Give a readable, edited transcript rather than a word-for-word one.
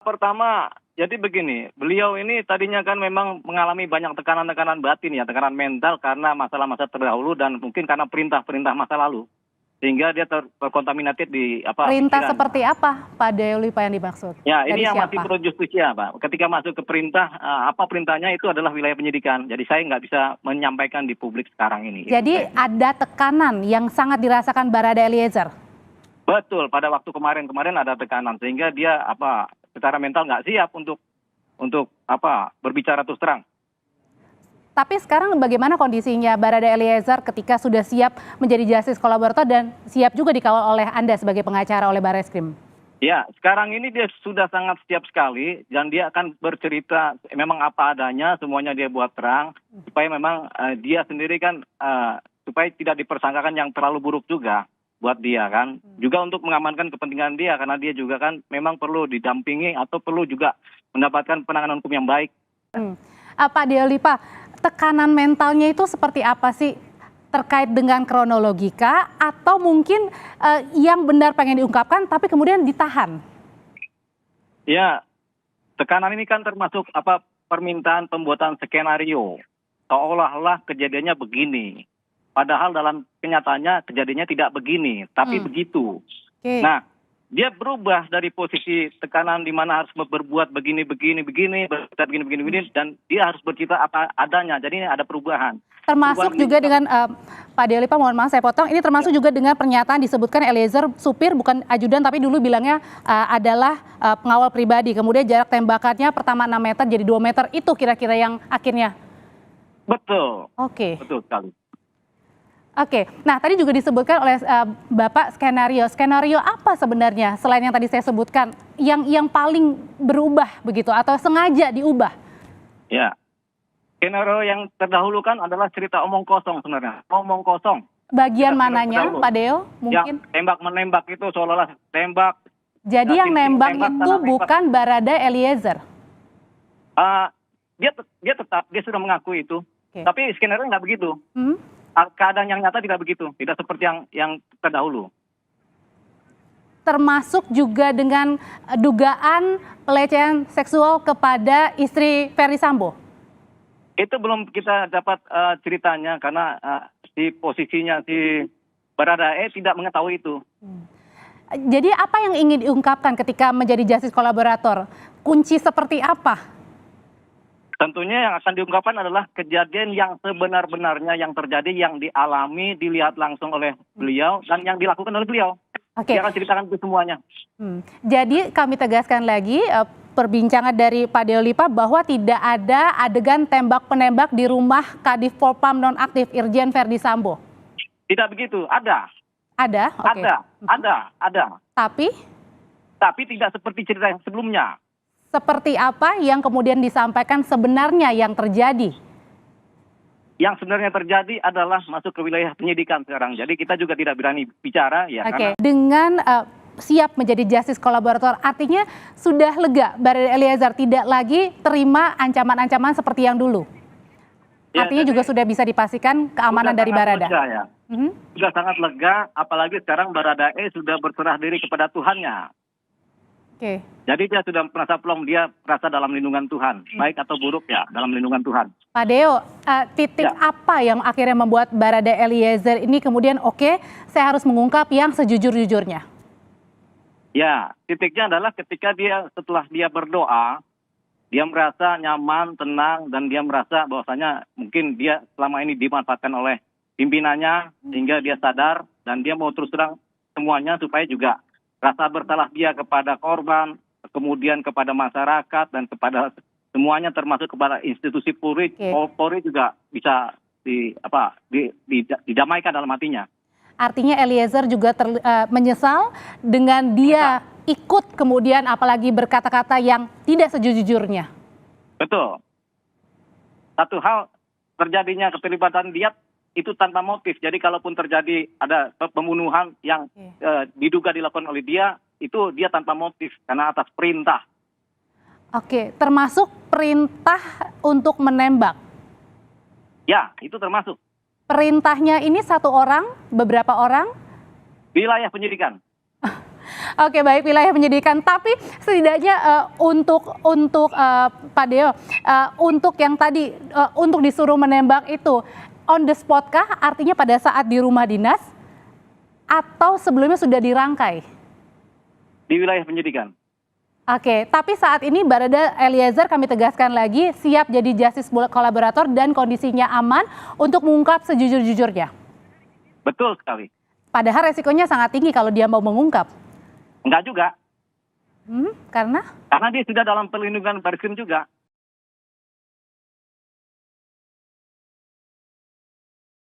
Pertama, jadi begini, beliau ini tadinya kan memang mengalami banyak tekanan-tekanan batin ya, tekanan mental karena masalah-masalah terdahulu dan mungkin karena perintah-perintah masa lalu. Sehingga dia terkontaminated di Perintah pikirannya. seperti apa, Pak Deoli, Pak, yang dimaksud? Ya, Dari ini yang masih siapa? pro justisia, Pak. Ketika masuk ke perintah, apa perintahnya itu adalah wilayah penyidikan. Jadi saya nggak bisa menyampaikan di publik sekarang ini. Jadi ada tekanan yang sangat dirasakan Barada Eliezer? Betul, pada waktu kemarin ada tekanan sehingga dia secara mental nggak siap untuk berbicara terus terang. Tapi sekarang bagaimana kondisinya Barada Eliezer ketika sudah siap menjadi justice kolaborator dan siap juga dikawal oleh Anda sebagai pengacara oleh Barreskrim? Ya, sekarang ini dia sudah sangat siap sekali dan dia akan bercerita memang apa adanya, semuanya dia buat terang supaya memang dia sendiri kan supaya tidak dipersangkakan yang terlalu buruk juga buat dia kan. Juga untuk mengamankan kepentingan dia karena dia juga kan memang perlu didampingi atau perlu juga mendapatkan penanganan hukum yang baik. Pak Deoli, Pak, tekanan mentalnya itu seperti apa sih? Terkait dengan kronologika atau mungkin yang benar pengen diungkapkan tapi kemudian ditahan? Ya, tekanan ini kan termasuk permintaan pembuatan skenario. Seolah-olah kejadiannya begini. Padahal dalam kenyataannya kejadiannya tidak begini, tapi begitu. Okay. Nah, dia berubah dari posisi tekanan di mana harus berbuat begini, bercerita begini, dan dia harus bercerita apa adanya. Jadi ini ada perubahan. Termasuk juga dengan Pak Deoli, Pak, mohon maaf saya potong, ini termasuk juga dengan pernyataan disebutkan Eliezer supir bukan ajudan tapi dulu bilangnya adalah pengawal pribadi. Kemudian jarak tembakannya pertama 6 meter jadi 2 meter, itu kira-kira yang akhirnya? Betul. Oke. Betul sekali. Oke, nah tadi juga disebutkan oleh Bapak skenario apa sebenarnya selain yang tadi saya sebutkan yang paling berubah begitu atau sengaja diubah? Ya, skenario yang terdahulu kan adalah cerita omong kosong sebenarnya, omong kosong. Bagian mananya, Pak Deo? Mungkin? Yang tembak-menembak itu seolah-olah tembak. Jadi yang nembak itu bukan Barada Eliezer? Dia sudah mengakui itu, tapi skenario nggak begitu. Keadaan yang nyata tidak begitu, tidak seperti yang terdahulu. Termasuk juga dengan dugaan pelecehan seksual kepada istri Ferdy Sambo? Itu belum kita dapat ceritanya karena di posisinya si Baradae tidak mengetahui itu. Jadi apa yang ingin diungkapkan ketika menjadi justice kolaborator? Kunci seperti apa? Tentunya yang akan diungkapkan adalah kejadian yang sebenar-benarnya yang terjadi, yang dialami, dilihat langsung oleh beliau, dan yang dilakukan oleh beliau. Oke. Dia akan ceritakan itu semuanya. Jadi kami tegaskan lagi perbincangan dari Pak Deoli, Pak, bahwa tidak ada adegan tembak-penembak di rumah Kadif Propam nonaktif Irjen Ferdy Sambo. Tidak begitu, ada. Ada? Okay. Ada. Tapi tidak seperti cerita yang sebelumnya. Seperti apa yang kemudian disampaikan sebenarnya yang terjadi? Yang sebenarnya terjadi adalah masuk ke wilayah penyidikan sekarang. Jadi kita juga tidak berani bicara ya. Oke. Dengan siap menjadi justice kolaborator, artinya sudah lega Barada Eliezer tidak lagi terima ancaman-ancaman seperti yang dulu. Ya, artinya juga sudah bisa dipastikan keamanan dari Barada. Lega, ya. Sudah sangat lega, apalagi sekarang Baradae sudah berserah diri kepada Tuhannya. Oke. Jadi dia sudah merasa plong, dia merasa dalam lindungan Tuhan, baik atau buruk ya, dalam lindungan Tuhan. Pak Deo, titik apa yang akhirnya membuat Barada Eliezer ini kemudian saya harus mengungkap yang sejujur-jujurnya? Ya, titiknya adalah ketika setelah dia berdoa, dia merasa nyaman, tenang, dan dia merasa bahwasanya mungkin dia selama ini dimanfaatkan oleh pimpinannya, sehingga dia sadar dan dia mau terus terang semuanya supaya juga rasa bersalah dia kepada korban, kemudian kepada masyarakat dan kepada semuanya termasuk kepada institusi Polri, Polri juga bisa didamaikan dalam hatinya. Artinya Eliezer juga menyesal dengan dia ikut kemudian apalagi berkata-kata yang tidak sejujurnya. Betul. Satu hal terjadinya keterlibatan dia itu tanpa motif. Jadi kalaupun terjadi ada pembunuhan yang diduga dilakukan oleh dia, itu dia tanpa motif karena atas perintah. Oke, termasuk perintah untuk menembak. Ya, itu termasuk. Perintahnya ini satu orang, beberapa orang? Wilayah penyidikan. Oke, baik, wilayah penyidikan. Tapi setidaknya untuk Pak Deo, untuk yang tadi untuk disuruh menembak itu on the spot kah? Artinya pada saat di rumah dinas atau sebelumnya sudah dirangkai? Di wilayah penyidikan. Oke, tapi saat ini Barada Eliezer kami tegaskan lagi siap jadi justice kolaborator dan kondisinya aman untuk mengungkap sejujur-jujurnya. Betul sekali. Padahal resikonya sangat tinggi kalau dia mau mengungkap. Enggak juga. Karena? Karena dia sudah dalam perlindungan Barreskrim juga.